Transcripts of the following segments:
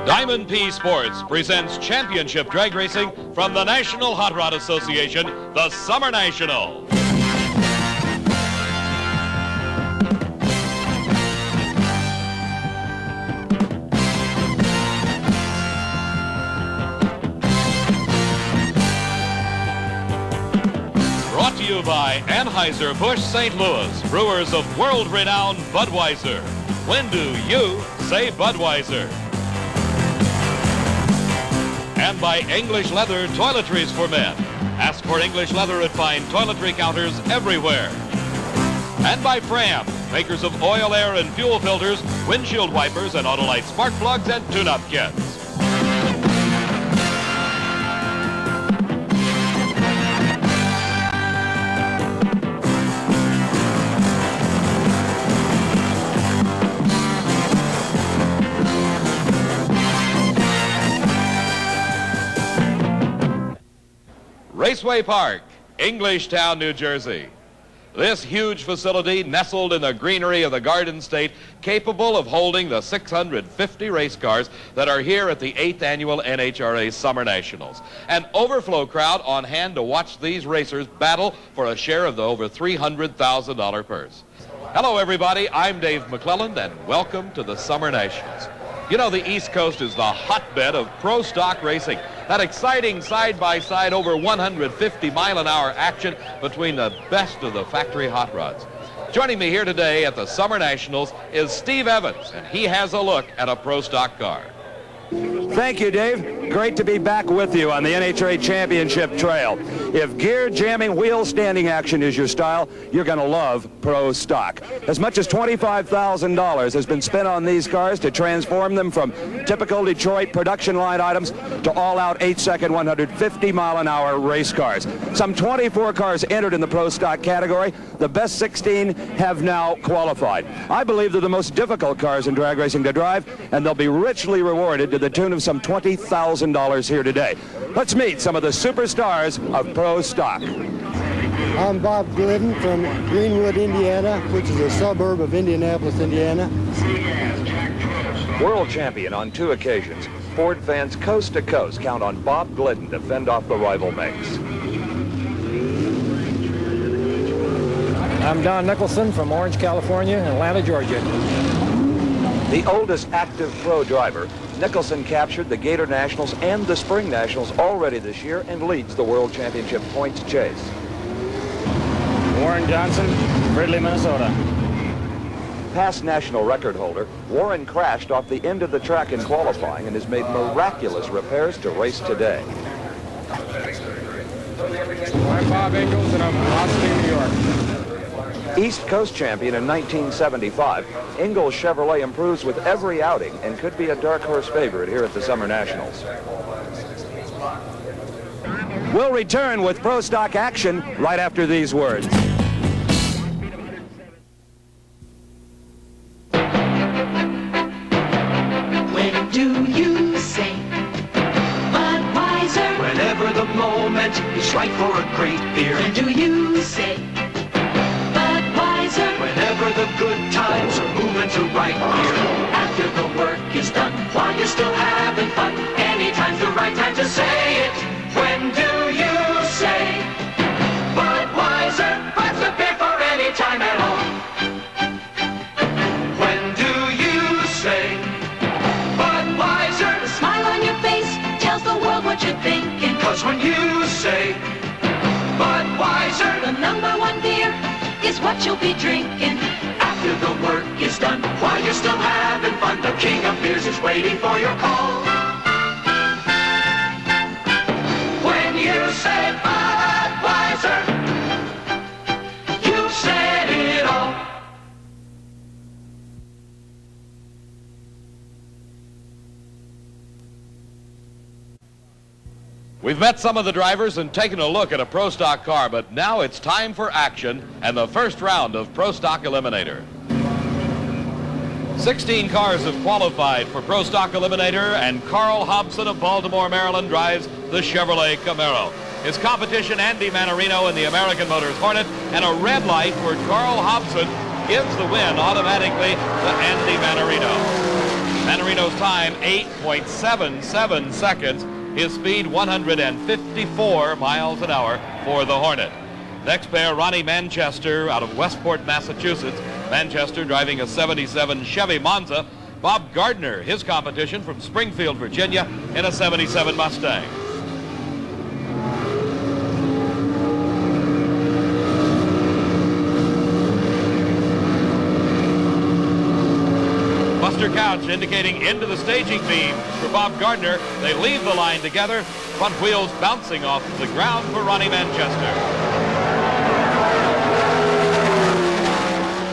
Diamond P Sports presents championship drag racing from the National Hot Rod Association, the Summer Nationals. Brought to you by Anheuser-Busch St. Louis, brewers of world-renowned Budweiser. When do you say Budweiser? And by English Leather Toiletries for Men. Ask for English Leather at fine toiletry counters everywhere. And by Fram, makers of oil, air, and fuel filters, windshield wipers, and Autolite spark plugs and tune-up kits. Raceway Park, Englishtown, New Jersey. This huge facility, nestled in the greenery of the Garden State, capable of holding the 650 race cars that are here at the 8th Annual NHRA Summer Nationals. An overflow crowd on hand to watch these racers battle for a share of the over $300,000 purse. Hello, everybody. I'm Dave McClelland, and welcome to the Summer Nationals. You know, the East Coast is the hotbed of pro stock racing. That exciting side-by-side over 150-mile-an-hour action between the best of the factory hot rods. Joining me here today at the Summer Nationals is Steve Evans, and he has a look at a pro stock car. Thank you, Dave. Great to be back with you on the NHRA Championship Trail. If gear jamming, wheel standing action is your style, you're going to love pro stock. As much as $25,000 has been spent on these cars to transform them from typical Detroit production line items to all-out 8-second, 150-mile-an-hour race cars. Some 24 cars entered in the pro stock category. The best 16 have now qualified. I believe they're the most difficult cars in drag racing to drive, and they'll be richly rewarded to the tune of some $20,000 here today. Let's meet some of the superstars of pro stock. I'm Bob Glidden from Greenwood, Indiana, which is a suburb of Indianapolis, Indiana. World champion on 2 occasions, Ford fans coast to coast count on Bob Glidden to fend off the rival makes. I'm Don Nicholson from Orange, California, and Atlanta, Georgia. The oldest active pro driver, Nicholson captured the Gator Nationals and the Spring Nationals already this year and leads the World Championship points chase. Warren Johnson, Ridley, Minnesota. Past national record holder, Warren crashed off the end of the track in qualifying and has made miraculous repairs to race today. I'm Bob Ingalls, and I'm from Austin, New York. East Coast champion in 1975, Ingalls Chevrolet improves with every outing and could be a dark horse favorite here at the Summer Nationals. We'll return with pro stock action right after these words. When do you say Budweiser? Whenever the moment is right for a great beer. When do you say Whenever the good times are moving to right gear. after the work is done, While you're still having fun, anytime's the right time to say it. When do you say Budweiser? That's the beer for any time at all. When do you say Budweiser? the smile on your face tells the world what you're thinking. 'Cause when you say Budweiser, The #1 beer is what you'll be drinking. after the work is done, while you're still having fun, the king of beers is waiting for your call. When you say Budweiser, you've said it all. We've met some of the drivers and taken a look at a pro stock car, but now it's time for action and the first round of Pro Stock Eliminator. 16 cars have qualified for Pro Stock Eliminator, and Carl Hobson of Baltimore, Maryland drives the Chevrolet Camaro. His competition, Andy Manarino in the American Motors Hornet, and a red light for Carl Hobson gives the win automatically to Andy Manarino. Manarino's time 8.77 seconds. His speed 154 miles an hour for the Hornet. Next pair, Ronnie Manchester out of Westport, Massachusetts. Manchester driving a 77 Chevy Monza. Bob Gardner, his competition from Springfield, Virginia, in a 77 Mustang. Buster Couch indicating into the staging beam for Bob Gardner. They leave the line together. Front wheels bouncing off the ground for Ronnie Manchester.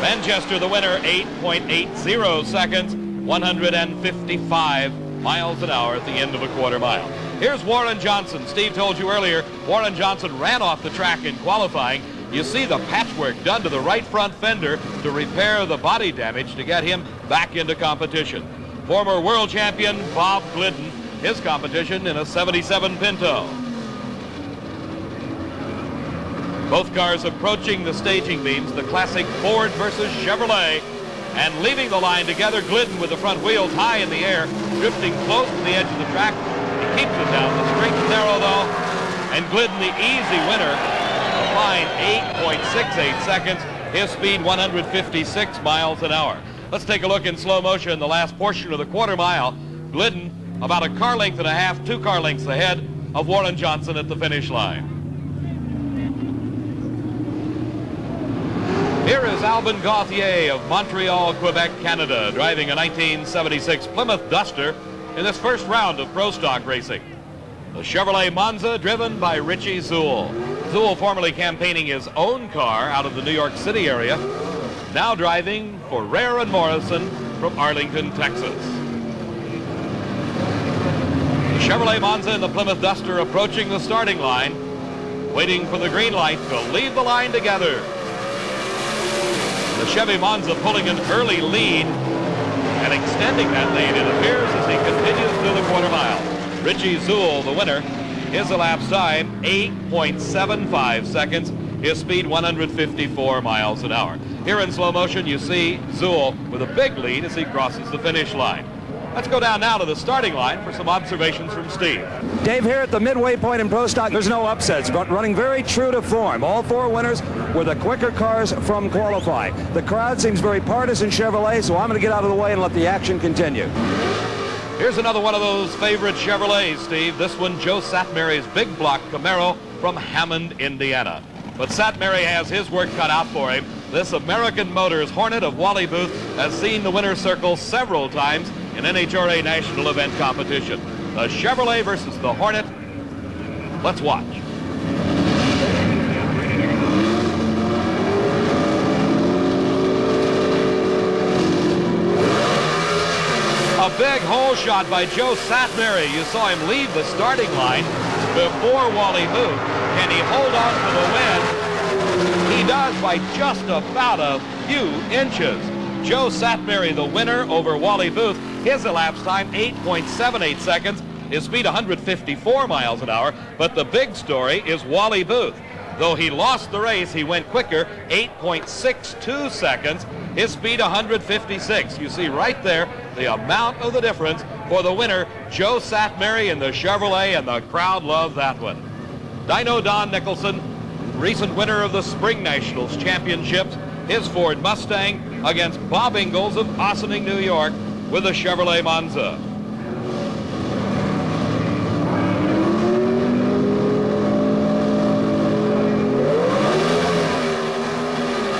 Manchester, the winner, 8.80 seconds, 155 miles an hour at the end of a quarter mile. Here's Warren Johnson. Steve told you earlier, Warren Johnson ran off the track in qualifying. You see the patchwork done to the right front fender to repair the body damage to get him back into competition. Former world champion Bob Glidden, his competition in a 77 Pinto. Both cars approaching the staging beams, the classic Ford versus Chevrolet, and leaving the line together. Glidden with the front wheels high in the air, drifting close to the edge of the track. He keeps it down the straight and narrow though, and Glidden the easy winner, a fine 8.68 seconds. His speed 156 miles an hour. Let's take a look in slow motion the last portion of the quarter mile. Glidden about a car length and a half, 2 car lengths ahead of Warren Johnson at the finish line. Here is Albin Gauthier of Montreal, Quebec, Canada, driving a 1976 Plymouth Duster in this first round of Pro Stock racing. The Chevrolet Monza driven by Richie Zool. Zool formerly campaigning his own car out of the New York City area, now driving for Rare and Morrison from Arlington, Texas. The Chevrolet Monza and the Plymouth Duster approaching the starting line, waiting for the green light to leave the line together. The Chevy Monza pulling an early lead and extending that lead, it appears, as he continues through the quarter mile. Richie Zool, the winner, his elapsed time 8.75 seconds, his speed 154 miles an hour. Here in slow motion you see Zool with a big lead as he crosses the finish line. Let's go down now to the starting line for some observations from Steve. Dave, here at the midway point in Pro Stock, there's no upsets, but running very true to form. All 4 winners were the quicker cars from qualifying. The crowd seems very partisan Chevrolet, so I'm going to get out of the way and let the action continue. Here's another one of those favorite Chevrolets, Steve. This one, Joe Satmary's big block Camaro from Hammond, Indiana. But Satmary has his work cut out for him. This American Motors Hornet of Wally Booth has seen the winner's circle several times in NHRA national event competition. The Chevrolet versus the Hornet. Let's watch. A big hole shot by Joe Satmary. You saw him leave the starting line before Wally Booth. Can he hold on to the win? He does by just about a few inches. Joe Satmary, the winner over Wally Booth. His elapsed time, 8.78 seconds. His speed, 154 miles an hour. But the big story is Wally Booth. Though he lost the race, he went quicker, 8.62 seconds. His speed, 156. You see right there the amount of the difference for the winner, Joe Satmary in the Chevrolet, and the crowd loved that one. Dino Don Nicholson, recent winner of the Spring Nationals championships, his Ford Mustang against Bob Ingalls of Ossining, New York, with the Chevrolet Monza.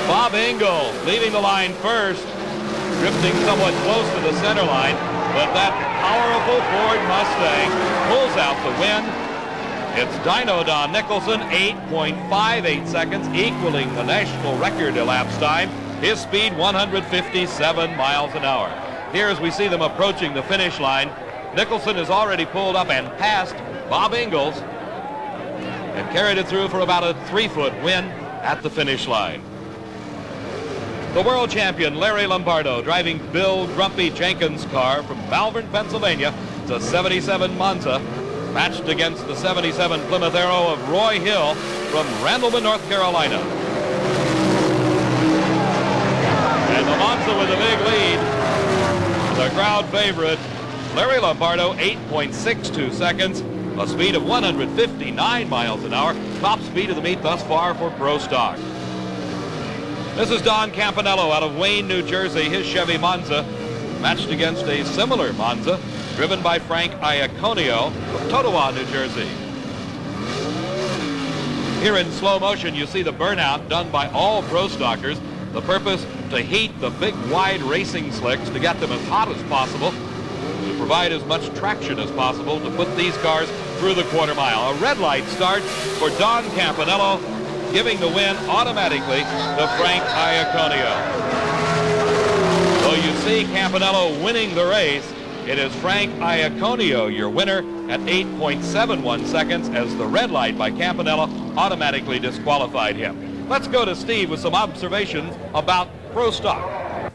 Bob Ingalls leaving the line first, drifting somewhat close to the center line, but that powerful Ford Mustang pulls out the win. It's Dino Don Nicholson, 8.58 seconds, equaling the national record elapsed time. His speed, 157 miles an hour. Here, as we see them approaching the finish line, Nicholson has already pulled up and passed Bob Ingalls and carried it through for about a 3-foot win at the finish line. The world champion, Larry Lombardo, driving Bill Grumpy Jenkins' car from Malvern, Pennsylvania. It's a 77 Monza, matched against the 77 Plymouth Arrow of Roy Hill from Randleman, North Carolina. And the Monza with a big lead. The crowd favorite, Larry Lombardo, 8.62 seconds, a speed of 159 miles an hour, top speed of the meet thus far for Pro Stock. This is Don Campanello out of Wayne, New Jersey, his Chevy Monza, matched against a similar Monza, driven by Frank Iaconio of Totowa, New Jersey. Here in slow motion, you see the burnout done by all Pro Stockers. The purpose, to heat the big, wide racing slicks to get them as hot as possible, to provide as much traction as possible to put these cars through the quarter mile. A red light start for Don Campanello, giving the win automatically to Frank Iaconio. So you see Campanello winning the race. It is Frank Iaconio, your winner, at 8.71 seconds, as the red light by Campanello automatically disqualified him. Let's go to Steve with some observations about Pro Stock.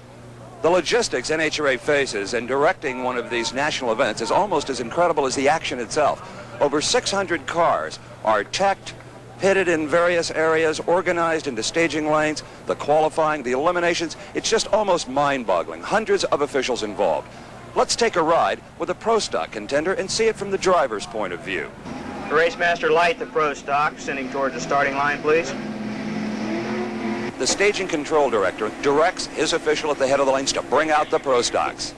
The logistics NHRA faces in directing one of these national events is almost as incredible as the action itself. Over 600 cars are checked, pitted in various areas, organized into staging lanes, the qualifying, the eliminations. It's just almost mind-boggling. Hundreds of officials involved. Let's take a ride with a Pro Stock contender and see it from the driver's point of view. Racemaster, light the Pro Stock, sending towards the starting line, please. The staging control director directs his official at the head of the lanes to bring out the Pro Stocks.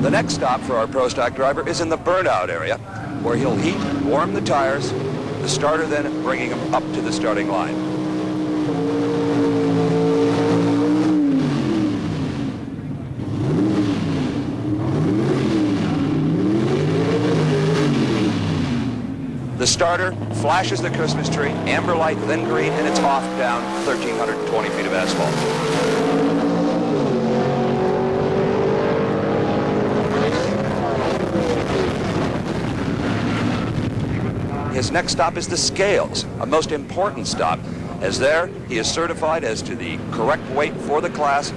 The next stop for our Pro Stock driver is in the burnout area, where he'll heat, warm the tires, the starter then bringing him up to the starting line. The starter flashes the Christmas tree, amber light, then green, and it's off down 1,320 feet of asphalt. His next stop is the scales, a most important stop, as there he is certified as to the correct weight for the class.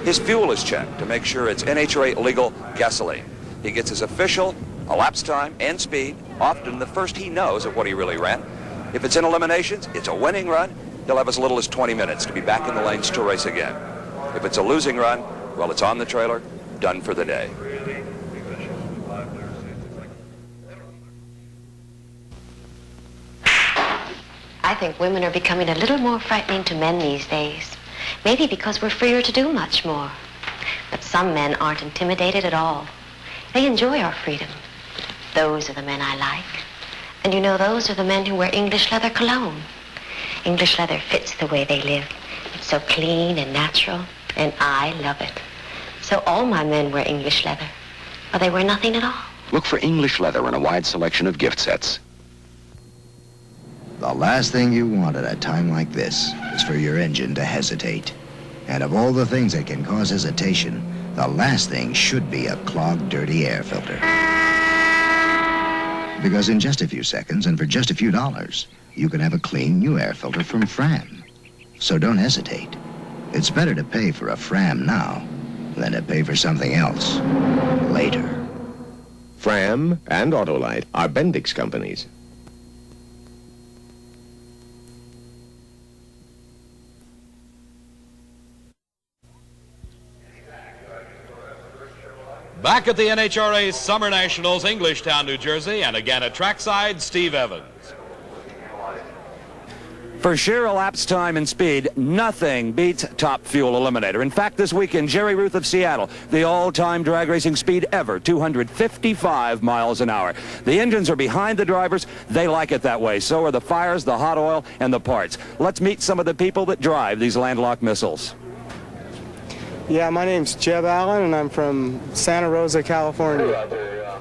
His fuel is checked to make sure it's NHRA legal gasoline. He gets his official elapsed time and speed, often the first he knows of what he really ran. If it's in eliminations, it's a winning run. He'll have as little as 20 minutes to be back in the lanes to race again. If it's a losing run, well, it's on the trailer, done for the day. I think women are becoming a little more frightening to men these days. Maybe because we're freer to do much more. But some men aren't intimidated at all. They enjoy our freedom. Those are the men I like. And you know, those are the men who wear English leather cologne. English leather fits the way they live. It's so clean and natural, and I love it. So all my men wear English leather, or they wear nothing at all. Look for English leather in a wide selection of gift sets. The last thing you want at a time like this is for your engine to hesitate. And of all the things that can cause hesitation, the last thing should be a clogged, dirty air filter. Because in just a few seconds and for just a few dollars, you can have a clean new air filter from Fram. So don't hesitate. It's better to pay for a Fram now than to pay for something else later. Fram and Autolite are Bendix companies. Back at the NHRA Summer Nationals, Englishtown, New Jersey, and again at trackside, Steve Evans. For sheer elapsed time and speed, nothing beats Top Fuel Eliminator. In fact, this weekend, Jerry Ruth of Seattle, the all-time drag racing speed ever, 255 miles an hour. The engines are behind the drivers. They like it that way. So are the fires, the hot oil, and the parts. Let's meet some of the people that drive these landlocked missiles. Yeah, my name's Jeb Allen, and I'm from Santa Rosa, California.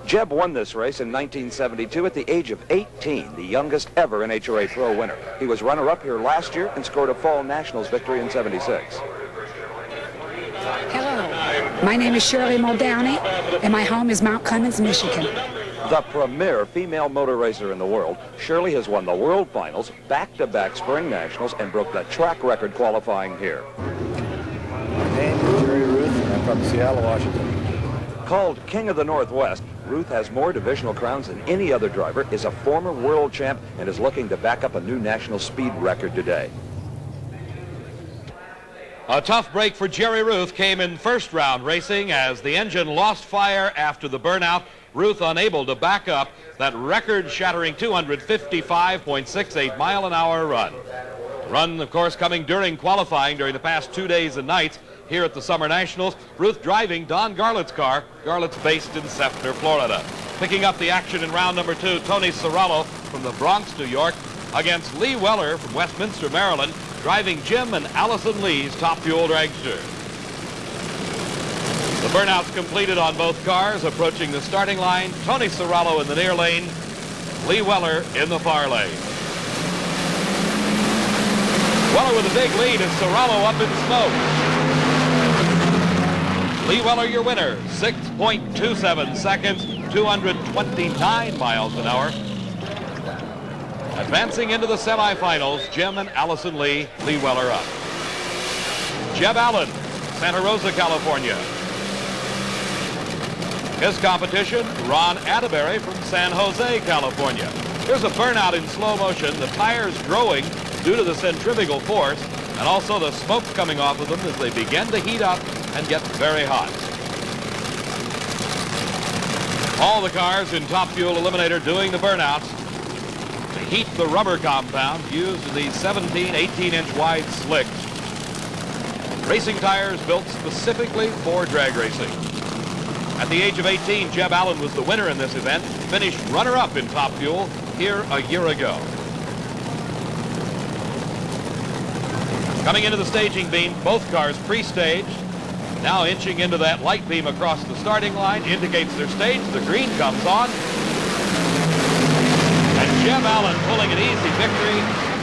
Jeb won this race in 1972 at the age of 18, the youngest ever NHRA Pro winner. He was runner-up here last year and scored a Fall Nationals victory in '76. Hello, my name is Shirley Muldowney, and my home is Mount Clemens, Michigan. The premier female motor racer in the world, Shirley has won the World Finals, back-to-back Spring Nationals, and broke the track record qualifying here. My name is Jerry Ruth, and I'm from Seattle, Washington. Called King of the Northwest, Ruth has more divisional crowns than any other driver, is a former world champ, and is looking to back up a new national speed record today. A tough break for Jerry Ruth came in first round racing as the engine lost fire after the burnout. Ruth unable to back up that record-shattering 255.68 mile-an-hour run. Run, of course, coming during qualifying during the past 2 days and nights here at the Summer Nationals. Ruth driving Don Garlett's car. Garlett's based in Sefner, Florida. Picking up the action in round number 2, Tony Serrallo from the Bronx, New York, against Lee Weller from Westminster, Maryland, driving Jim and Allison Lee's Top Fuel dragster. The burnouts completed on both cars, approaching the starting line. Tony Serrallo in the near lane, Lee Weller in the far lane. Weller with a big lead as Serrallo up in smoke. Lee Weller, your winner, 6.27 seconds, 229 miles an hour. Advancing into the semifinals, Jim and Allison Lee, Lee Weller up. Jeb Allen, Santa Rosa, California. His competition, Ron Atterbury from San Jose, California. Here's a burnout in slow motion, the tires growing due to the centrifugal force, and also the smoke coming off of them as they begin to heat up and get very hot. All the cars in Top Fuel Eliminator doing the burnouts to heat the rubber compound used in these 17, 18-inch wide slicks. Racing tires built specifically for drag racing. At the age of 18, Jeb Allen was the winner in this event, finished runner-up in Top Fuel here a year ago. Coming into the staging beam, both cars pre-staged. Now inching into that light beam across the starting line indicates their stage. The green comes on. And Jeb Allen pulling an easy victory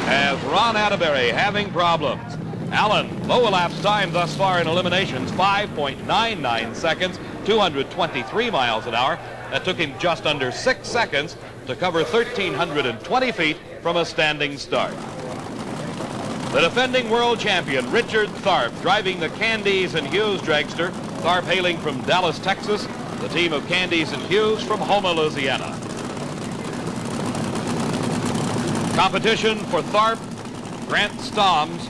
as Ron Atterbury having problems. Allen, low elapsed time thus far in eliminations, 5.99 seconds, 223 miles an hour. That took him just under 6 seconds to cover 1,320 feet from a standing start. The defending world champion, Richard Tharp, driving the Candies and Hughes dragster. Tharp hailing from Dallas, Texas. The team of Candies and Hughes from Houma, Louisiana. Competition for Tharp, Grant Stoms.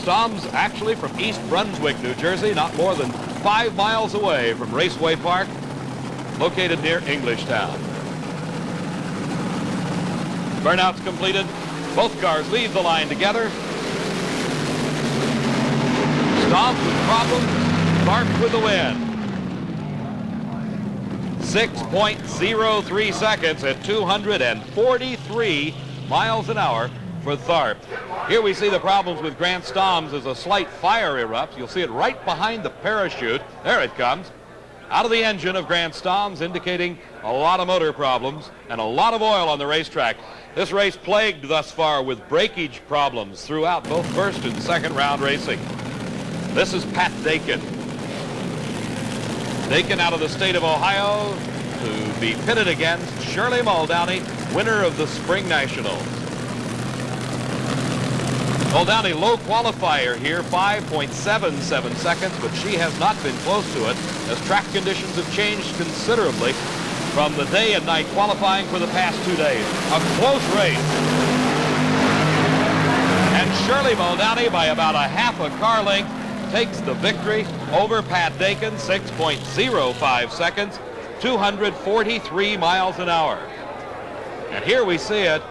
Stoms actually from East Brunswick, New Jersey, not more than 5 miles away from Raceway Park, located near Englishtown. Burnouts completed. Both cars leave the line together. Stoms with problems, Tharp with the win. 6.03 seconds at 243 miles an hour for Tharp. Here we see the problems with Grant Stoms as a slight fire erupts. You'll see it right behind the parachute. There it comes. Out of the engine of Grant Stoms, indicating a lot of motor problems and a lot of oil on the racetrack. This race plagued thus far with breakage problems throughout both first and second round racing. This is Pat Dakin. Dakin out of the state of Ohio to be pitted against Shirley Muldowney, winner of the Spring Nationals. Muldowney, low qualifier here, 5.77 seconds, but she has not been close to it as track conditions have changed considerably from the day and night qualifying for the past 2 days. A close race. And Shirley Muldowney, by about a half a car length, takes the victory over Pat Dakin, 6.05 seconds, 243 miles an hour. And here we see it.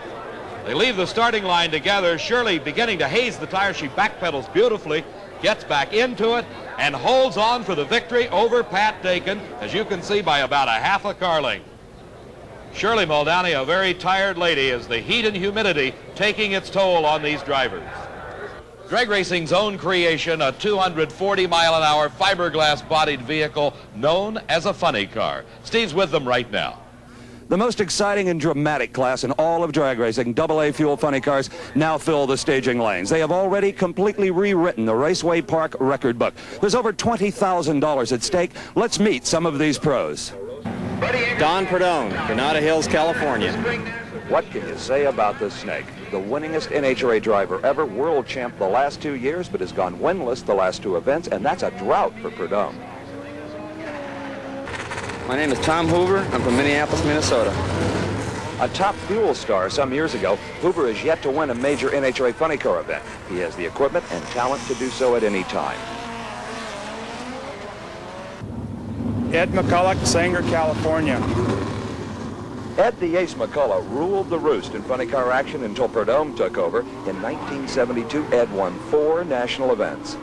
They leave the starting line together. Shirley beginning to haze the tire. She backpedals beautifully, gets back into it, and holds on for the victory over Pat Dakin, as you can see, by about a half a car length. Shirley Muldowney, a very tired lady, as the heat and humidity taking its toll on these drivers. Drag racing's own creation, a 240-mile-an-hour fiberglass-bodied vehicle known as a funny car. Steve's with them right now. The most exciting and dramatic class in all of drag racing, AA fuel funny cars, now fill the staging lanes. They have already completely rewritten the Raceway Park record book. There's over $20,000 at stake. Let's meet some of these pros. Don Perdone, Granada Hills, California. What can you say about this snake? The winningest NHRA driver ever, world champ the last 2 years, but has gone winless the last 2 events, and that's a drought for Perdone. My name is Tom Hoover. I'm from Minneapolis, Minnesota. A top fuel star some years ago, Hoover is yet to win a major NHRA funny car event. He has the equipment and talent to do so at any time. Ed McCulloch, Sanger, California. Ed the Ace McCullough ruled the roost in funny car action until Prudhomme took over. In 1972, Ed won 4 national events.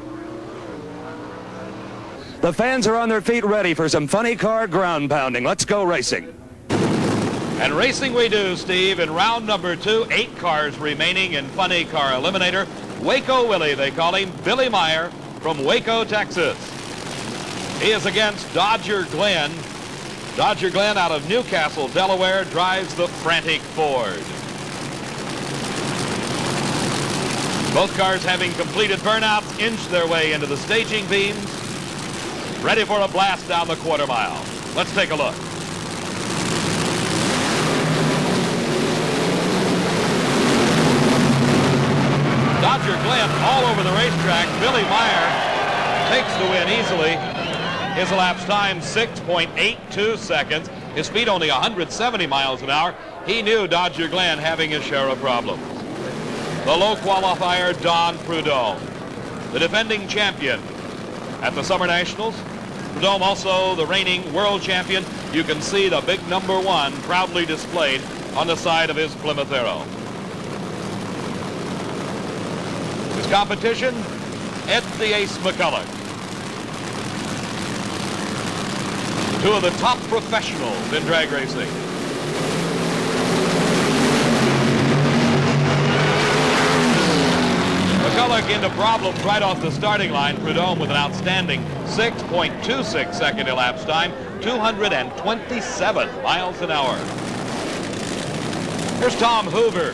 The fans are on their feet ready for some funny car ground pounding. Let's go racing. And racing we do, Steve. In round number 2, 8 cars remaining in Funny Car Eliminator. Waco Willie, they call him, Billy Meyer from Waco, Texas. He is against Dodger Glenn. Dodger Glenn out of Newcastle, Delaware, drives the frantic Ford. Both cars, having completed burnouts, inch their way into the staging beams, ready for a blast down the quarter mile. Let's take a look. Dodger Glenn all over the racetrack. Billy Meyer takes the win easily. His elapsed time 6.82 seconds. His speed only 170 miles an hour. He knew Dodger Glenn having his share of problems. The low qualifier, Don Prudhomme, the defending champion at the Summer Nationals. Prudhomme also the reigning world champion. You can see the big number 1 proudly displayed on the side of his Plymouth Arrow. His competition, Ed the Ace McCulloch. 2 of the top professionals in drag racing. McCulloch into problems right off the starting line. Prudhomme with an outstanding 6.26 second elapsed time, 227 miles an hour. Here's Tom Hoover.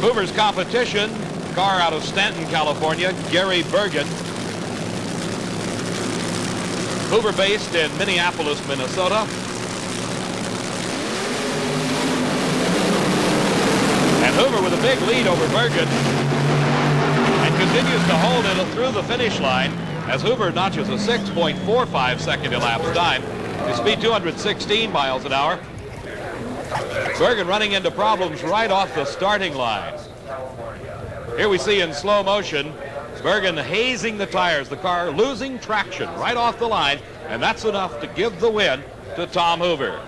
Hoover's competition, car out of Stanton, California, Gary Bergen. Hoover based in Minneapolis, Minnesota. And Hoover with a big lead over Bergen and continues to hold it through the finish line as Hoover notches a 6.45 second elapsed time. His speed 216 miles an hour. Bergen running into problems right off the starting line. Here we see in slow motion Bergen hazing the tires, the car losing traction right off the line, and that's enough to give the win to Tom Hoover.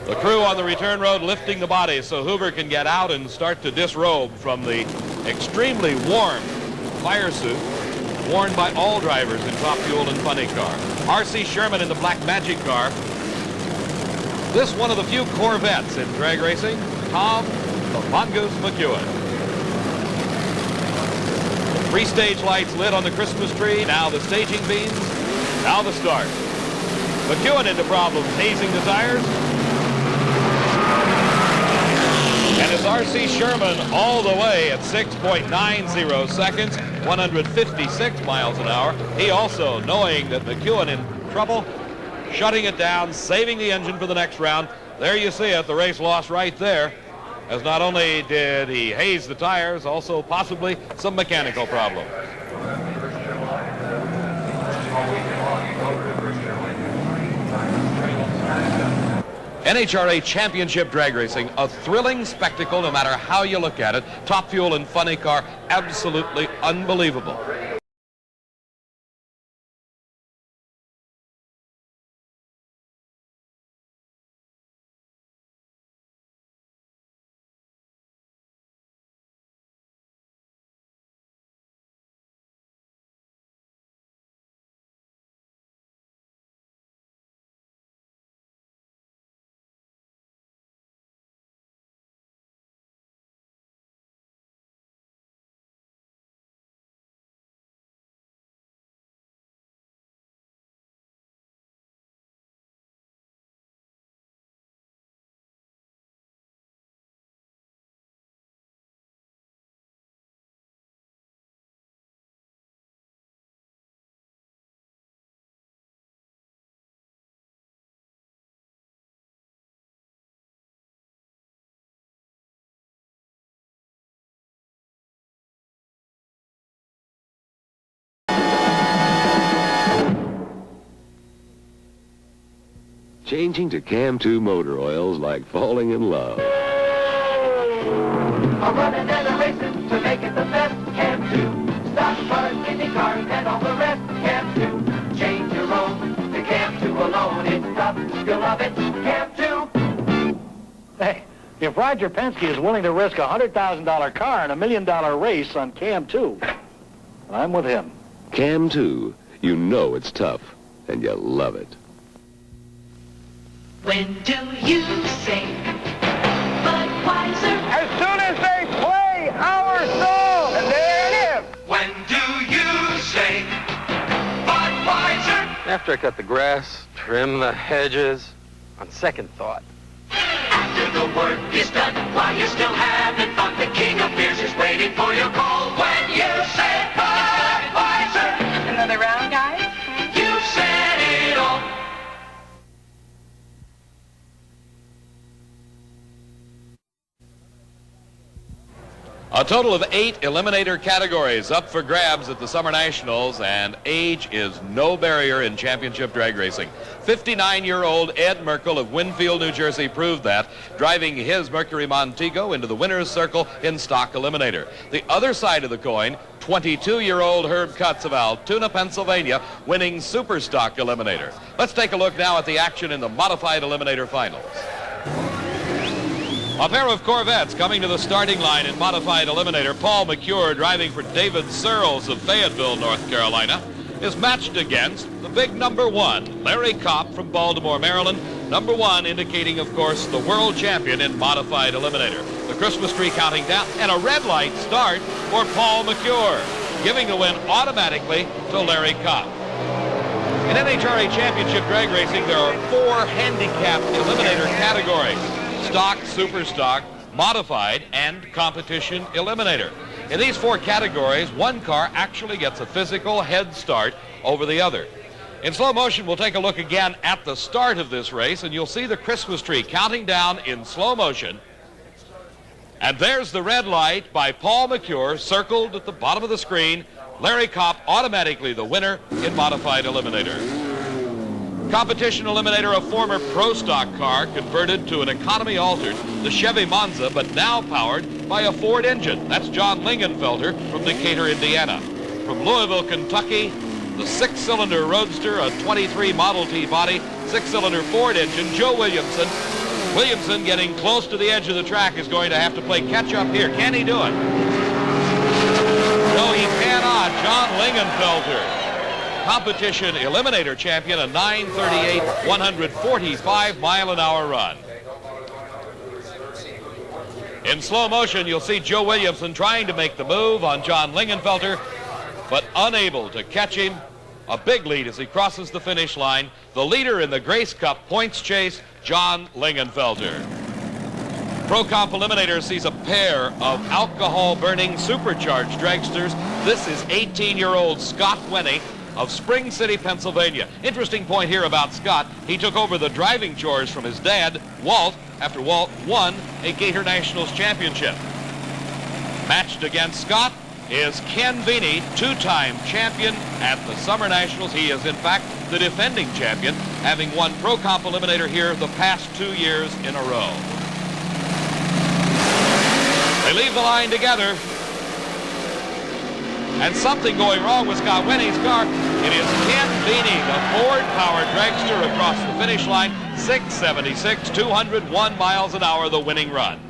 The crew on the return road lifting the body so Hoover can get out and start to disrobe from the extremely warm fire suit worn by all drivers in Top Fuel and Funny Car. R.C. Sherman in the Black Magic car. This one of the few Corvettes in drag racing, Tom the Mongoose McEwen. 3 stage lights lit on the Christmas tree, now the staging beams, now the start. McEwen into problems, hazing the tires. And it's R.C. Sherman all the way at 6.90 seconds, 156 miles an hour. He also, knowing that McEwen in trouble, shutting it down, saving the engine for the next round. There you see it, the race loss right there, as not only did he haze the tires, also possibly some mechanical problems. NHRA Championship Drag Racing, a thrilling spectacle no matter how you look at it. Top Fuel and Funny Car, absolutely unbelievable. Changing to Cam 2 motor oil's like falling in love. A running and a racing to make it the best. Cam 2. Stock cars, Indy cars, and all the rest. Cam 2. Change your own to Cam 2 alone. It's tough. You'll love it. Cam 2. Hey, if Roger Penske is willing to risk a $100,000 car in $1 million race on Cam 2, I'm with him. Cam 2. You know it's tough, and you love it. When do you say Budweiser? As soon as they play our song, and there it is. When do you say Budweiser? After I cut the grass, trim the hedges, on second thought. After the work is done, while you're still having fun, the king of beers is waiting for your call. When you say Budweiser. Another round, guys? You said it all. A total of 8 eliminator categories up for grabs at the Summer Nationals, and age is no barrier in championship drag racing. 59-year-old Ed Merkel of Winfield, New Jersey proved that, driving his Mercury Montego into the winner's circle in stock eliminator. The other side of the coin, 22-year-old Herb Cutts of Altoona, Pennsylvania, winning super stock eliminator. Let's take a look now at the action in the modified eliminator finals. A pair of Corvettes coming to the starting line in modified eliminator. Paul McCure, driving for David Searles of Fayetteville, North Carolina, is matched against the big number 1, Larry Kopp from Baltimore, Maryland. Number 1 indicating, of course, the world champion in modified eliminator. The Christmas tree counting down, and a red light start for Paul McCure, giving the win automatically to Larry Kopp. In NHRA Championship drag racing, there are 4 handicapped eliminator categories: stock, super stock, modified, and competition eliminator. In these 4 categories, one car actually gets a physical head start over the other. In slow motion, we'll take a look again at the start of this race, and you'll see the Christmas tree counting down in slow motion. And there's the red light by Paul McCure, circled at the bottom of the screen. Larry Kopp automatically the winner in modified eliminator. Competition eliminator, a former pro stock car converted to an economy altered, the Chevy Monza, but now powered by a Ford engine. That's John Lingenfelter from Decatur, Indiana. From Louisville, Kentucky, the 6-cylinder Roadster, a 23 Model T body, 6-cylinder Ford engine, Joe Williamson. Williamson, getting close to the edge of the track, is going to have to play catch up here. Can he do it? No, he cannot. John Lingenfelter, competition eliminator champion, a 9:38, 145-mile-an-hour run. In slow motion, you'll see Joe Williamson trying to make the move on John Lingenfelter, but unable to catch him. A big lead as he crosses the finish line. The leader in the Grace Cup points chase, John Lingenfelter. Pro Comp Eliminator sees a pair of alcohol-burning supercharged dragsters. This is 18-year-old Scott Wenny of Spring City, Pennsylvania. Interesting point here about Scott. He took over the driving chores from his dad, Walt, after Walt won a Gator Nationals championship. Matched against Scott is Ken Veeney, 2-time champion at the Summer Nationals. He is, in fact, the defending champion, having won Pro Comp Eliminator here the past 2 years in a row. They leave the line together. And something going wrong with Scott Wenny's car. It is Ken Veeney, the Ford-powered dragster, across the finish line. 676, 201 miles an hour, the winning run.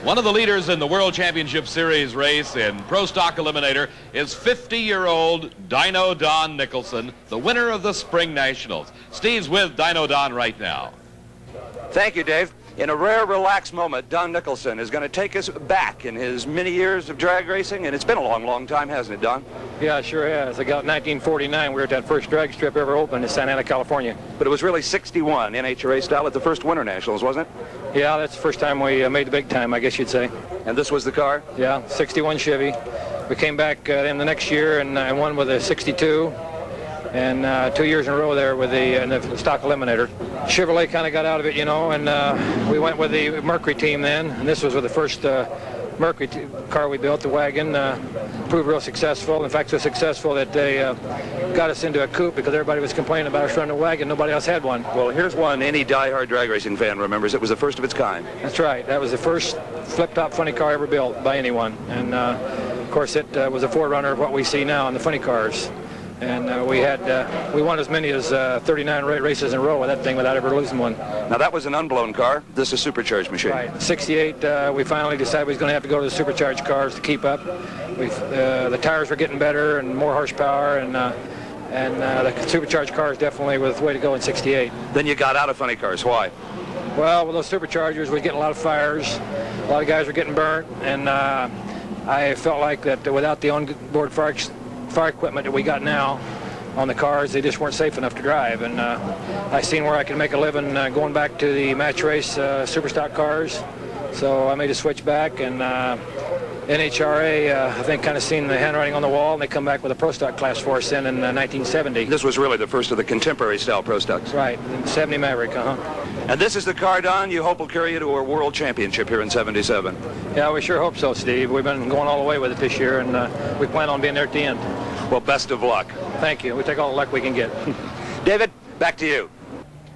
One of the leaders in the World Championship Series race in Pro Stock Eliminator is 50-year-old Dino Don Nicholson, the winner of the Spring Nationals. Steve's with Dino Don right now. Thank you, Dave. In a rare, relaxed moment, Don Nicholson is going to take us back in his many years of drag racing, and it's been a long, long time, hasn't it, Don? Yeah, it sure has. I got 1949. We were at that first drag strip ever opened in Santa Ana, California. But it was really 61, NHRA style, at the first Winter Nationals, wasn't it? Yeah, that's the first time we made the big time, I guess you'd say. And this was the car? Yeah, 61 Chevy. We came back then the next year, and I won with a 62. And 2 years in a row there with the stock eliminator. Chevrolet kind of got out of it, you know, and we went with the Mercury team then, and this was with the first Mercury car we built, the wagon, proved real successful. In fact, so successful that they got us into a coupe because everybody was complaining about us running a wagon. Nobody else had one. Well, here's one any diehard drag racing fan remembers. It was the first of its kind. That's right. That was the first flip-top funny car ever built by anyone. And, of course, it was a forerunner of what we see now in the funny cars. And we won as many as 39 races in a row with that thing without ever losing one. Now, that was an unblown car. This is a supercharged machine. Right. 68, we finally decided we was going to have to go to the supercharged cars to keep up. The tires were getting better and more horsepower, and the supercharged cars definitely were the way to go in 68. Then you got out of funny cars. Why? Well, with those superchargers, we were getting a lot of fires. A lot of guys were getting burnt, and I felt like that without the onboard fire equipment that we got now on the cars, they just weren't safe enough to drive. And I seen where I could make a living going back to the match race super stock cars. So I made a switch back, and NHRA, I think, kind of seen the handwriting on the wall, and they come back with a Pro Stock class for us in 1970. This was really the first of the contemporary style Pro Stocks. Right, 70 Maverick, And this is the car, Don, you hope will carry you to a world championship here in 77. Yeah, we sure hope so, Steve. We've been going all the way with it this year, and we plan on being there at the end. Well, best of luck. Thank you. We take all the luck we can get. David, back to you.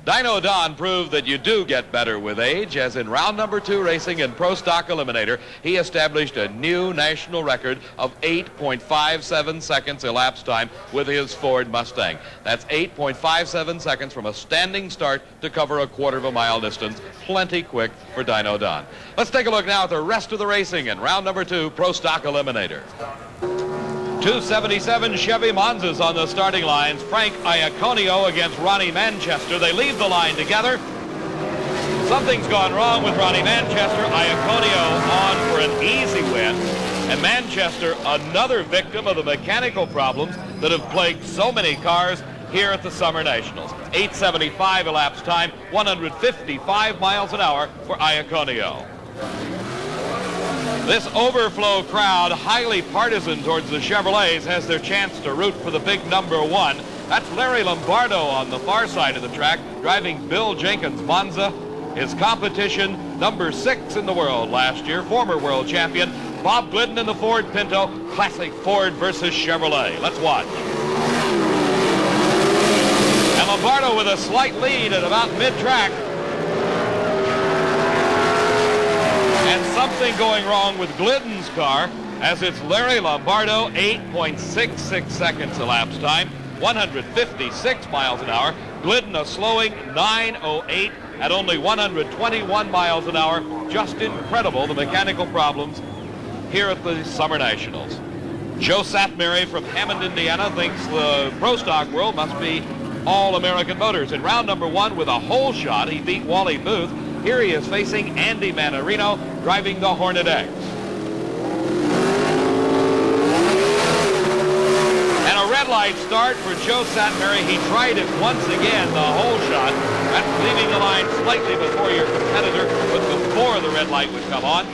Dino Don proved that you do get better with age, as in round number 2 racing in Pro Stock Eliminator, he established a new national record of 8.57 seconds elapsed time with his Ford Mustang. That's 8.57 seconds from a standing start to cover a quarter of a mile distance. Plenty quick for Dino Don. Let's take a look now at the rest of the racing in round number 2 Pro Stock Eliminator. 277 Chevy Monzas on the starting lines. Frank Iaconio against Ronnie Manchester. They leave the line together. Something's gone wrong with Ronnie Manchester. Iaconio on for an easy win. And Manchester, another victim of the mechanical problems that have plagued so many cars here at the Summer Nationals. 8:75 elapsed time, 155 miles an hour for Iaconio. This overflow crowd, highly partisan towards the Chevrolets, has their chance to root for the big number 1. That's Larry Lombardo on the far side of the track, driving Bill Jenkins' Monza. His competition, number 6 in the world last year, former world champion, Bob Glidden in the Ford Pinto, classic Ford versus Chevrolet. Let's watch. And Lombardo with a slight lead at about mid-track. And something going wrong with Glidden's car, as it's Larry Lombardo, 8.66 seconds elapsed time, 156 miles an hour. Glidden a slowing 9:08 at only 121 miles an hour. Just incredible, the mechanical problems here at the Summer Nationals. Joe Satmary from Hammond, Indiana, thinks the Pro Stock world must be all American Motors. In round number 1 with a hole shot, he beat Wally Booth. Here he is facing Andy Manarino, driving the Hornet X. And a red light start for Joe Satmary. He tried it once again, the hole shot. That's leaving the line slightly before your competitor, but before the red light would come on.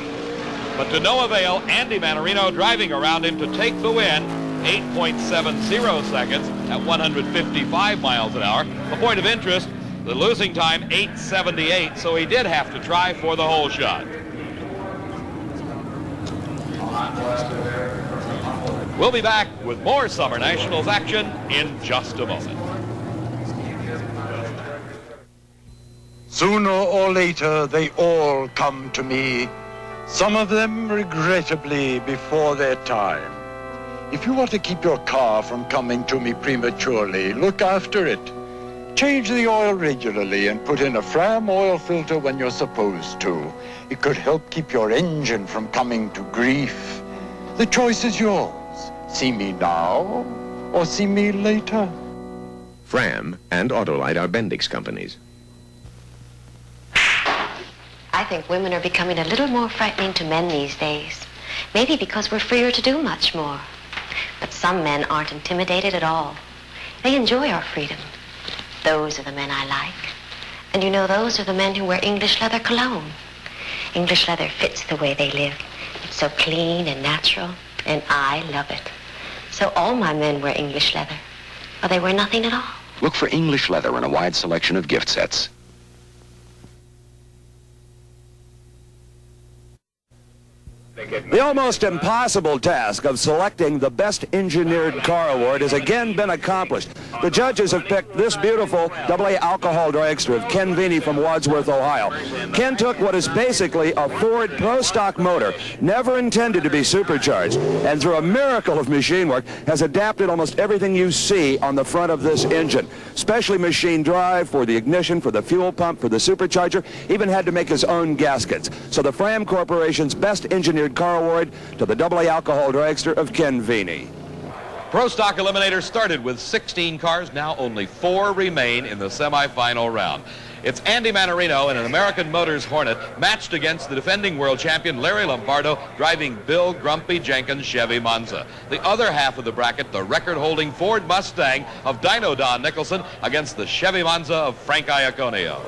But to no avail, Andy Manarino driving around him to take the win, 8.70 seconds at 155 miles an hour. A point of interest, the losing time, 8:78, so he did have to try for the hole shot. We'll be back with more Summer Nationals action in just a moment. Sooner or later, they all come to me, some of them regrettably before their time. If you want to keep your car from coming to me prematurely, look after it. Change the oil regularly and put in a Fram oil filter when you're supposed to. It could help keep your engine from coming to grief. The choice is yours. See me now or see me later. Fram and Autolite are Bendix companies. I think women are becoming a little more frightening to men these days. Maybe because we're freer to do much more. But some men aren't intimidated at all. They enjoy our freedom. Those are the men I like. And you know, those are the men who wear English leather cologne. English leather fits the way they live. It's so clean and natural, and I love it. So all my men wear English leather, or they wear nothing at all. Look for English leather in a wide selection of gift sets. The almost impossible task of selecting the Best Engineered Car Award has again been accomplished. The judges have picked this beautiful AA alcohol dragster of Ken Veeney from Wadsworth, Ohio. Ken took what is basically a Ford Pro Stock motor, never intended to be supercharged, and through a miracle of machine work, has adapted almost everything you see on the front of this engine. Specially machined drive for the ignition, for the fuel pump, for the supercharger, even had to make his own gaskets. So the Fram Corporation's Best Engineered Car Award to the AA alcohol dragster of Ken Veeney. Pro Stock Eliminator started with 16 cars. Now only 4 remain in the semifinal round. It's Andy Manarino in an American Motors Hornet matched against the defending world champion Larry Lombardo driving Bill Grumpy Jenkins' Chevy Monza. The other half of the bracket, the record-holding Ford Mustang of Dino Don Nicholson against the Chevy Monza of Frank Iaconio.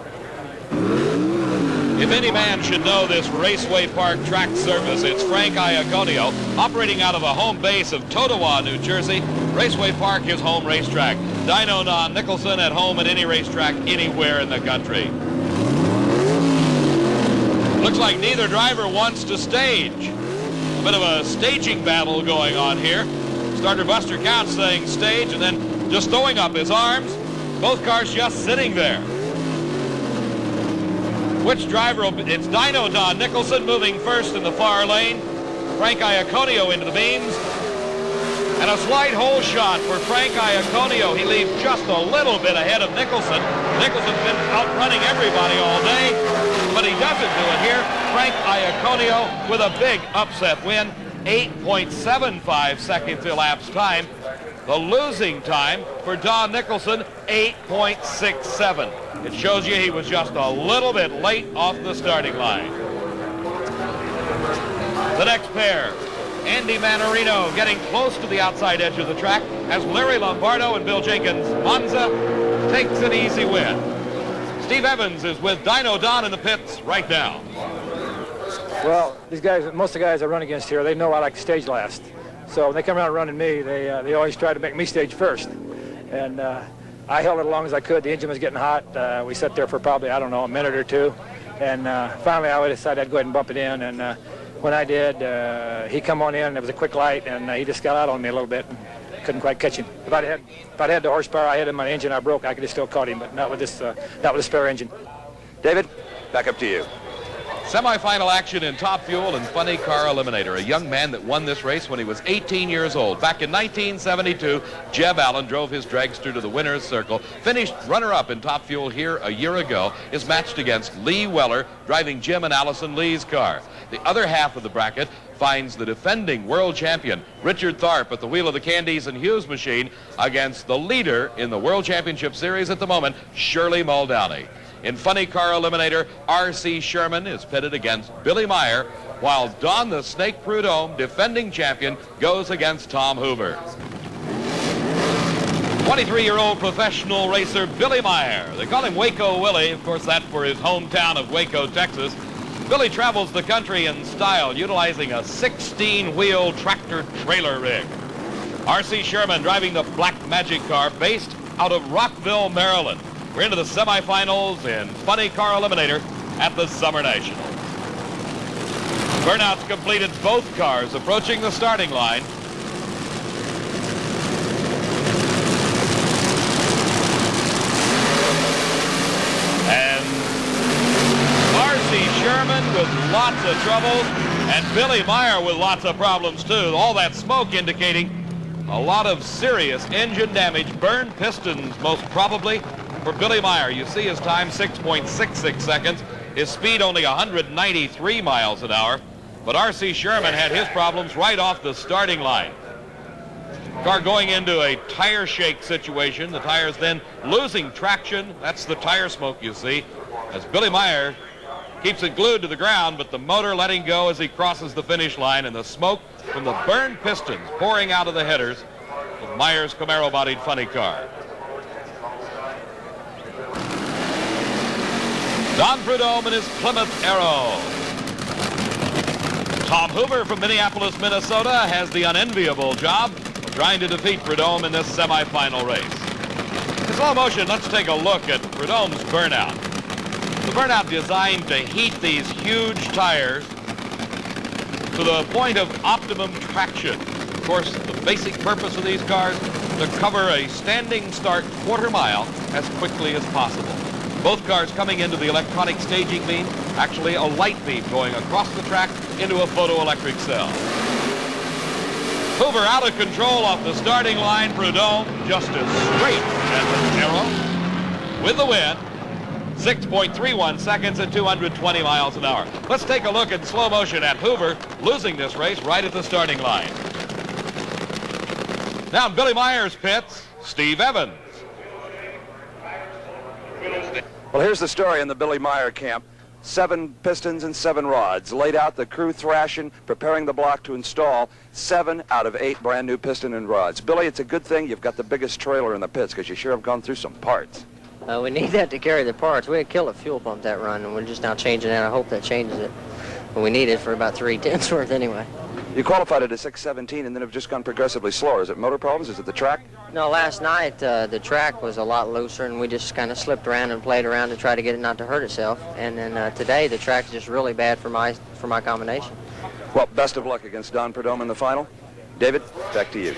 If any man should know this Raceway Park track service, it's Frank Iaconio, operating out of a home base of Totowa, New Jersey. Raceway Park, his home racetrack. Dino Don Nicholson at home at any racetrack anywhere in the country. Looks like neither driver wants to stage. A bit of a staging battle going on here. Starter Buster Couch saying stage and then just throwing up his arms. Both cars just sitting there. Which driver will be? It's Dino Don Nicholson moving first in the far lane. Frank Iaconio into the beams. And a slight hole shot for Frank Iaconio. He leaves just a little bit ahead of Nicholson. Nicholson's been outrunning everybody all day, but he doesn't do it here. Frank Iaconio with a big upset win. 8.75 seconds elapsed time. The losing time for Don Nicholson, 8.67. It shows you he was just a little bit late off the starting line. The next pair, Andy Manarino getting close to the outside edge of the track as Larry Lombardo and Bill Jenkins' Monza takes an easy win. Steve Evans is with Dino Don in the pits right now. Well, these guys, most of the guys I run against here, they know I like to stage last. So when they come around running me, they always try to make me stage first. And I held it as long as I could. The engine was getting hot. We sat there for probably, I don't know, a minute or two. And finally I decided I'd go ahead and bump it in. And when I did, he come on in. It was a quick light, and he just got out on me a little bit. And couldn't quite catch him. If I'd had the horsepower I had in my engine I broke, I could have still caught him, but not with this, not with a spare engine. David, back up to you. Semi-final action in Top Fuel and Funny Car Eliminator. A young man that won this race when he was 18 years old. Back in 1972, Jeb Allen drove his dragster to the winner's circle. Finished runner-up in Top Fuel here a year ago. Is matched against Lee Weller, driving Jim and Allison Lee's car. The other half of the bracket finds the defending world champion, Richard Tharp, at the wheel of the Candies and Hughes machine against the leader in the World Championship Series at the moment, Shirley Muldowney. In Funny Car Eliminator, R.C. Sherman is pitted against Billy Meyer, while Don the Snake Prudhomme, defending champion, goes against Tom Hoover. 23-year-old professional racer Billy Meyer. They call him Waco Willie. Of course, that's for his hometown of Waco, Texas. Billy travels the country in style, utilizing a 16-wheel tractor-trailer rig. R.C. Sherman driving the Black Magic car based out of Rockville, Maryland. We're into the semifinals in Funny Car Eliminator at the Summer Nationals. Burnouts completed, both cars approaching the starting line. And R.C. Sherman with lots of trouble, and Billy Meyer with lots of problems too. All that smoke indicating a lot of serious engine damage, burned pistons most probably. For Billy Meyer, you see his time, 6.66 seconds. His speed only 193 miles an hour. But R.C. Sherman had his problems right off the starting line. Car going into a tire shake situation. The tires then losing traction. That's the tire smoke you see. As Billy Meyer keeps it glued to the ground, but the motor letting go as he crosses the finish line, and the smoke from the burned pistons pouring out of the headers of Meyer's Camaro-bodied funny car. Don Prudhomme in his Plymouth Arrow. Tom Hoover from Minneapolis, Minnesota has the unenviable job of trying to defeat Prudhomme in this semifinal race. In slow motion, let's take a look at Prudhomme's burnout. The burnout designed to heat these huge tires to the point of optimum traction. Of course, the basic purpose of these cars, to cover a standing start quarter mile as quickly as possible. Both cars coming into the electronic staging beam, actually a light beam going across the track into a photoelectric cell. Hoover out of control off the starting line. Prudhomme just as straight as an arrow with the win. 6.31 seconds at 220 miles an hour. Let's take a look in slow motion at Hoover losing this race right at the starting line. Now in Billy Meyer's pits, Steve Evans. Well, here's the story in the Billy Meyer camp. 7 pistons and 7 rods. Laid out, the crew thrashing, preparing the block to install 7 out of 8 brand new piston and rods. Billy, it's a good thing you've got the biggest trailer in the pits because you sure have gone through some parts. We need that to carry the parts. We had killed a fuel pump that run, and we're just now changing it. I hope that changes it. But we need it for about 3/10 worth anyway. You qualified at a 6:17 and then have just gone progressively slower. Is it motor problems? Is it the track? No, last night the track was a lot looser, and we just kind of slipped around and played around to try to get it not to hurt itself. And then today the track's just really bad for my combination. Well, best of luck against Don Prudhomme in the final. David, back to you.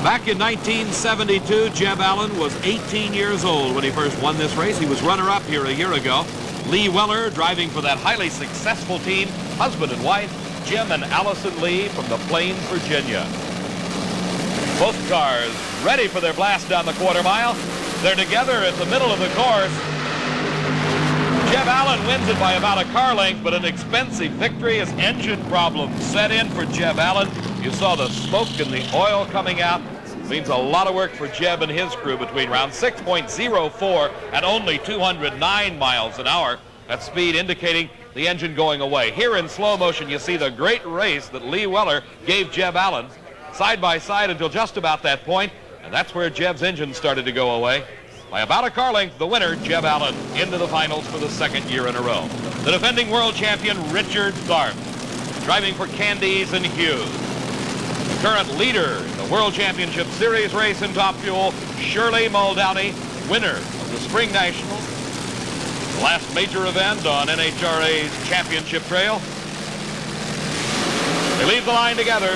Back in 1972, Jeb Allen was 18 years old when he first won this race. He was runner-up here a year ago. Lee Weller driving for that highly successful team, husband and wife, Jim and Allison Lee from the Plains, Virginia. Both cars ready for their blast down the quarter mile. They're together at the middle of the course. Jeb Allen wins it by about a car length, but an expensive victory as engine problems set in for Jeb Allen. You saw the smoke and the oil coming out. Means a lot of work for Jeb and his crew between rounds 6.04 and only 209 miles an hour. That speed indicating the engine going away. Here in slow motion, you see the great race that Lee Weller gave Jeb Allen, side by side until just about that point, and that's where Jeb's engine started to go away. By about a car length, the winner, Jeb Allen, into the finals for the 2nd year in a row. The defending world champion, Richard Tharp, driving for Candies and Hughes. The current leader in the World Championship Series race in Top Fuel, Shirley Muldowney, winner of the Spring Nationals. The last major event on NHRA's championship trail. They leave the line together.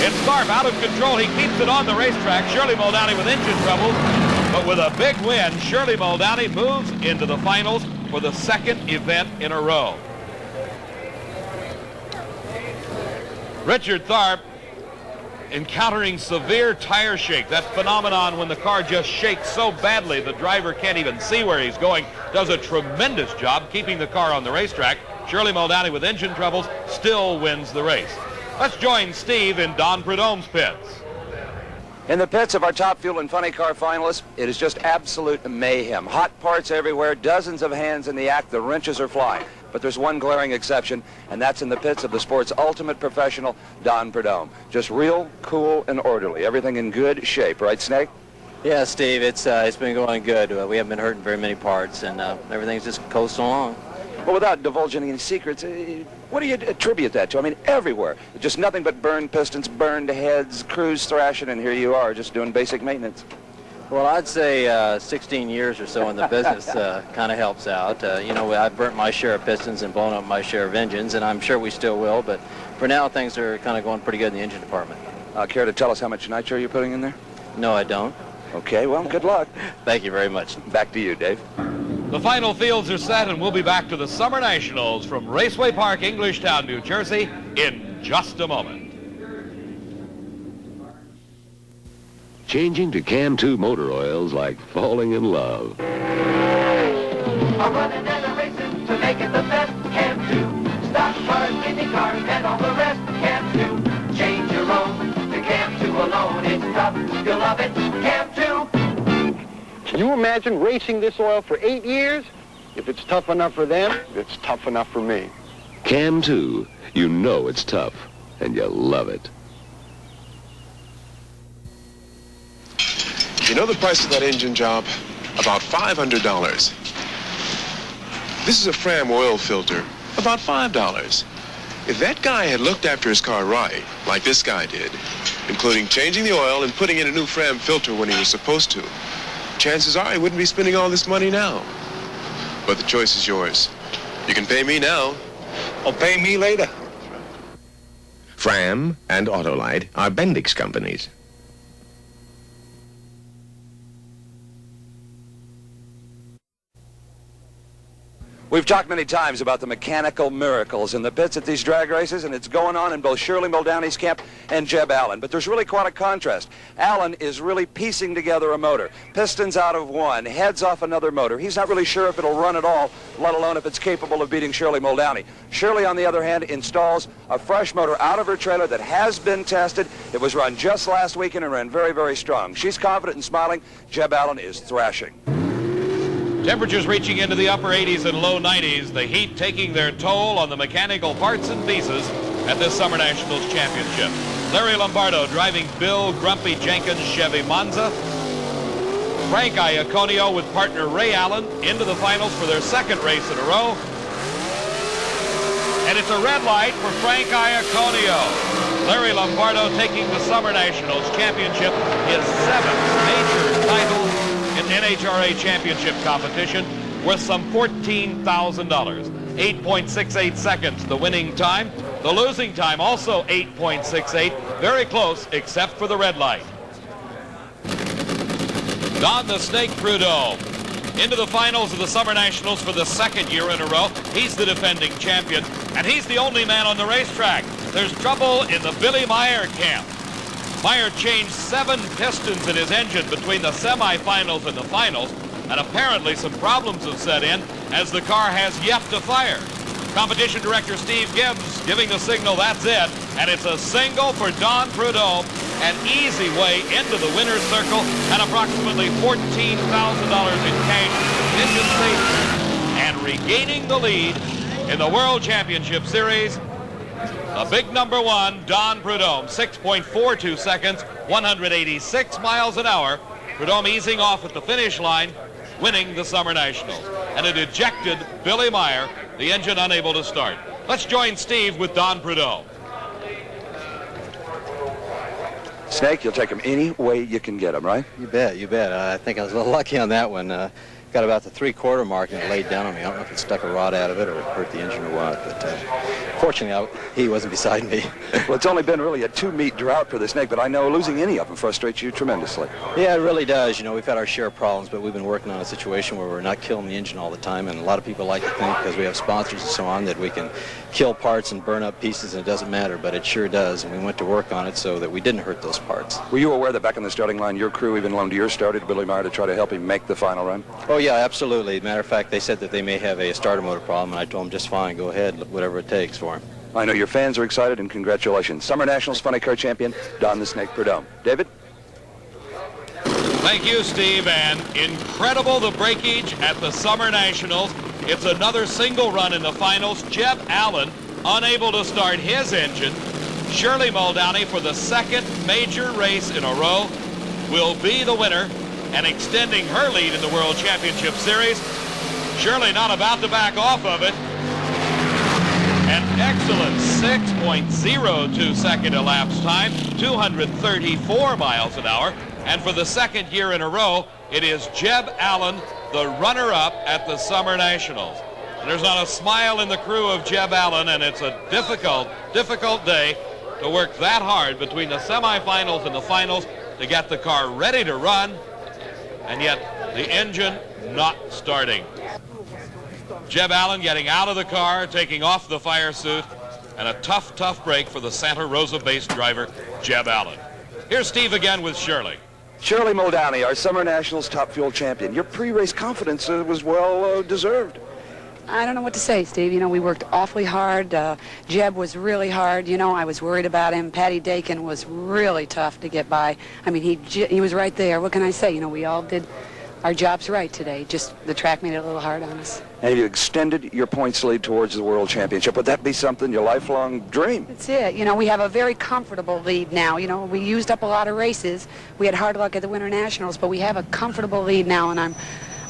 It's Tharp out of control. He keeps it on the racetrack. Shirley Muldowney with engine trouble. But with a big win, Shirley Muldowney moves into the finals for the 2nd event in a row. Richard Tharp encountering severe tire shake. That phenomenon when the car just shakes so badly the driver can't even see where he's going. Does a tremendous job keeping the car on the racetrack. Shirley Muldowney with engine troubles still wins the race. Let's join Steve in Don Prudhomme's pits. In the pits of our Top Fuel and Funny Car finalists, it is just absolute mayhem. Hot parts everywhere, dozens of hands in the act, the wrenches are flying. But there's one glaring exception, and that's in the pits of the sport's ultimate professional, Don Prudhomme. Just real, cool, and orderly. Everything in good shape, right, Snake? Yeah, Steve, it's been going good. We haven't been hurting very many parts, and everything's just coasting along. Well, without divulging any secrets, what do you attribute that to? I mean, everywhere. Just nothing but burned pistons, burned heads, crews thrashing, and here you are just doing basic maintenance. Well, I'd say 16 years or so in the business kind of helps out. You know, I've burnt my share of pistons and blown up my share of engines, and I'm sure we still will, but for now, things are kind of going pretty good in the engine department. Care to tell us how much nitro you're putting in there? No, I don't. Okay, well, good luck. Thank you very much. Back to you, Dave. The final fields are set, and we'll be back to the Summer Nationals from Raceway Park, Englishtown, New Jersey, in just a moment. Changing to Cam 2 motor oils like falling in love. A running and a racing to make it the best. Cam 2. Stock cars, mini cars, and all the rest. Cam 2. Change your own to Cam 2 alone. It's tough. You'll love it. Cam 2. Can you imagine racing this oil for 8 years? If it's tough enough for them, it's tough enough for me. Cam 2. You know it's tough, and you love it. You know the price of that engine job? About $500. This is a Fram oil filter, about $5. If that guy had looked after his car right, like this guy did, including changing the oil and putting in a new Fram filter when he was supposed to, chances are he wouldn't be spending all this money now. But the choice is yours. You can pay me now, or pay me later. Fram and Autolite are Bendix companies. We've talked many times about the mechanical miracles in the pits at these drag races, and it's going on in both Shirley Muldowney's camp and Jeb Allen. But there's really quite a contrast. Allen is really piecing together a motor. Pistons out of one, heads off another motor. He's not really sure if it'll run at all, let alone if it's capable of beating Shirley Muldowney. Shirley, on the other hand, installs a fresh motor out of her trailer that has been tested. It was run just last weekend and ran very, very strong. She's confident and smiling. Jeb Allen is thrashing. Temperatures reaching into the upper 80s and low 90s, the heat taking their toll on the mechanical parts and pieces at this Summer Nationals Championship. Larry Lombardo driving Bill Grumpy Jenkins' Chevy Monza. Frank Iaconio with partner Ray Allen into the finals for their second race in a row. And it's a red light for Frank Iaconio. Larry Lombardo taking the Summer Nationals Championship, his seventh major title in NHRA Championship competition, worth some $14,000. 8.68 seconds, the winning time. The losing time also 8.68, very close except for the red light. Don the Snake Prudhomme into the finals of the Summer Nationals for the second year in a row. He's the defending champion, and he's the only man on the racetrack. There's trouble in the Billy Meyer camp. Meyer changed 7 pistons in his engine between the semifinals and the finals, and apparently some problems have set in as the car has yet to fire. Competition director Steve Gibbs giving the signal, that's it, and it's a single for Don Prudhomme, an easy way into the winner's circle, and approximately $14,000 in cash into safety, and regaining the lead in the World Championship Series. The big number one, Don Prudhomme, 6.42 seconds, 186 miles an hour. Prudhomme easing off at the finish line, winning the Summer Nationals. And a dejected Billy Meyer, the engine unable to start. Let's join Steve with Don Prudhomme. Snake, you'll take him any way you can get him, right? You bet, you bet. I think I was a little lucky on that one. Got about the 3/4 mark and it laid down on me. I don't know if it stuck a rod out of it or hurt the engine or what, but fortunately he wasn't beside me. Well, it's only been really a 2-meet drought for the Snake, but I know losing any of them frustrates you tremendously. Yeah, it really does. You know, we've had our share of problems, but we've been working on a situation where we're not killing the engine all the time, and a lot of people like to think, because we have sponsors and so on, that we can kill parts and burn up pieces and it doesn't matter, but it sure does, and we went to work on it so that we didn't hurt those parts. Were you aware that back in the starting line, your crew even loaned your starter to Billy Meyer to try to help him make the final run? Oh, yeah, absolutely. Matter of fact, they said that they may have a starter motor problem, and I told them just fine, go ahead, whatever it takes for him. I know your fans are excited, and congratulations. Summer Nationals Funny Car Champion, Don the Snake Prudhomme. David? Thank you, Steve, and incredible the breakage at the Summer Nationals. It's another single run in the finals. Jeb Allen unable to start his engine. Shirley Muldowney, for the second major race in a row, will be the winner and extending her lead in the World Championship Series. Shirley not about to back off of it. An excellent 6.02 second elapsed time, 234 miles an hour. And for the second year in a row, it is Jeb Allen, the runner-up at the Summer Nationals. And there's not a smile in the crew of Jeb Allen, and it's a difficult, difficult day to work that hard between the semifinals and the finals to get the car ready to run, and yet the engine not starting. Jeb Allen getting out of the car, taking off the fire suit, and a tough, tough break for the Santa Rosa-based driver, Jeb Allen. Here's Steve again with Shirley. Shirley Muldowney, our Summer Nationals Top Fuel champion. Your pre-race confidence was well deserved. I don't know what to say, Steve. You know, we worked awfully hard. Jeb was really hard. You know, I was worried about him. Patty Dakin was really tough to get by. I mean, he was right there. What can I say? You know, we all did our jobs right today. Just the track made it a little hard on us. And you extended your points lead towards the World Championship. Would that be something, your lifelong dream? That's it. You know, we have a very comfortable lead now. You know, we used up a lot of races. We had hard luck at the Winter Nationals, but we have a comfortable lead now, and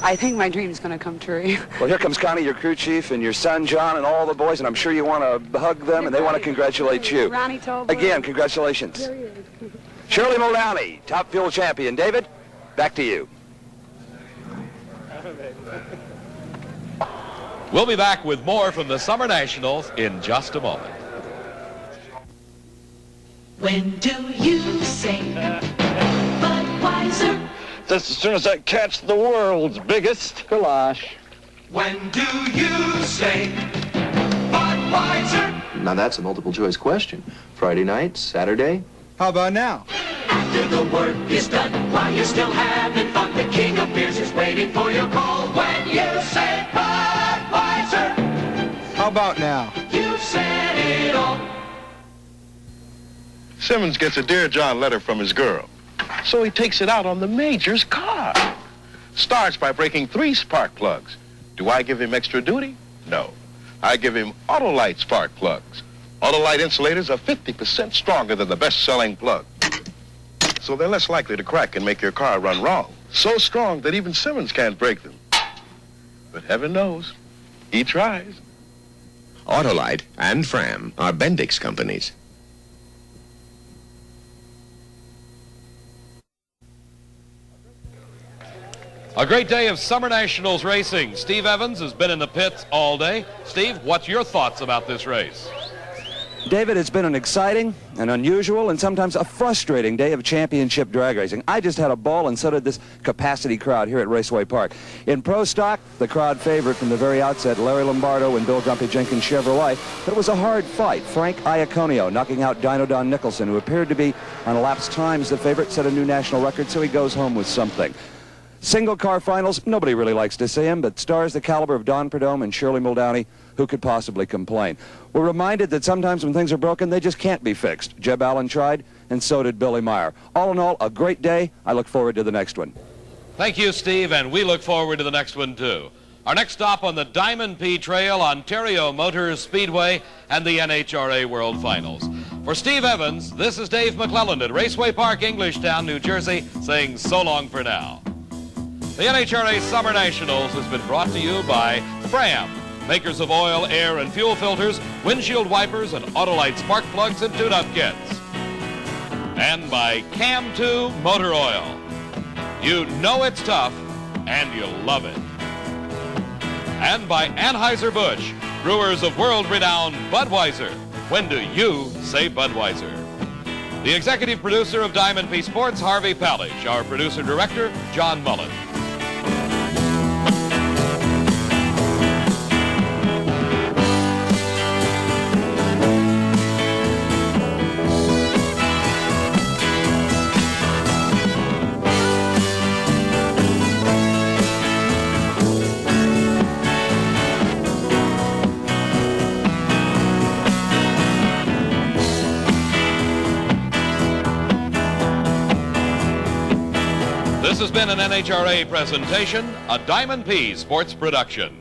I think my dream's going to come true. Well, here comes Connie, your crew chief, and your son, John, and all the boys, and I'm sure you want to hug them, and they want to congratulate you. Ronnie Tolbert. Again, congratulations. Shirley Muldowney, Top Fuel champion. David, back to you. We'll be back with more from the Summer Nationals in just a moment. When do you say Budweiser? Just as soon as I catch the world's biggest galosh. When do you say Budweiser? Now that's a multiple choice question. Friday night, Saturday? How about now? After the work is done, while you're still having fun, the king of beers is waiting for your call. When you say Budweiser, How about now? you said it all. Simmons gets a Dear John letter from his girl, so he takes it out on the Major's car. Starts by breaking 3 spark plugs. Do I give him extra duty? No. I give him Autolite spark plugs. Autolite insulators are 50% stronger than the best-selling plug, so they're less likely to crack and make your car run wrong. So strong that even Simmons can't break them. But heaven knows, he tries. Autolite and Fram are Bendix companies. A great day of Summer Nationals racing. Steve Evans has been in the pits all day. Steve, what's your thoughts about this race? David, it's been an exciting, an unusual, and sometimes a frustrating day of championship drag racing. I just had a ball, and so did this capacity crowd here at Raceway Park. In Pro Stock, the crowd favorite from the very outset, Larry Lombardo and Bill Grumpy Jenkins Chevrolet. But it was a hard fight. Frank Iaconio knocking out Dino Don Nicholson, who appeared to be on elapsed times the favorite, set a new national record, so he goes home with something. Single car finals, nobody really likes to see him, but stars the caliber of Don Perdome and Shirley Muldowney, who could possibly complain? We're reminded that sometimes when things are broken, they just can't be fixed. Jeb Allen tried, and so did Billy Meyer. All in all, a great day. I look forward to the next one. Thank you, Steve, and we look forward to the next one, too. Our next stop on the Diamond P Trail, Ontario Motors Speedway, and the NHRA World Finals. For Steve Evans, this is Dave McClelland at Raceway Park, Englishtown, New Jersey, saying so long for now. The NHRA Summer Nationals has been brought to you by Fram, makers of oil, air, and fuel filters, windshield wipers, and Autolite spark plugs and tune-up kits. And by Cam 2 Motor Oil. You know it's tough, and you love it. And by Anheuser-Busch, brewers of world-renowned Budweiser. When do you say Budweiser? The executive producer of Diamond P Sports, Harvey Palish. Our producer-director, John Mullen. This has been an NHRA presentation, a Diamond P Sports production.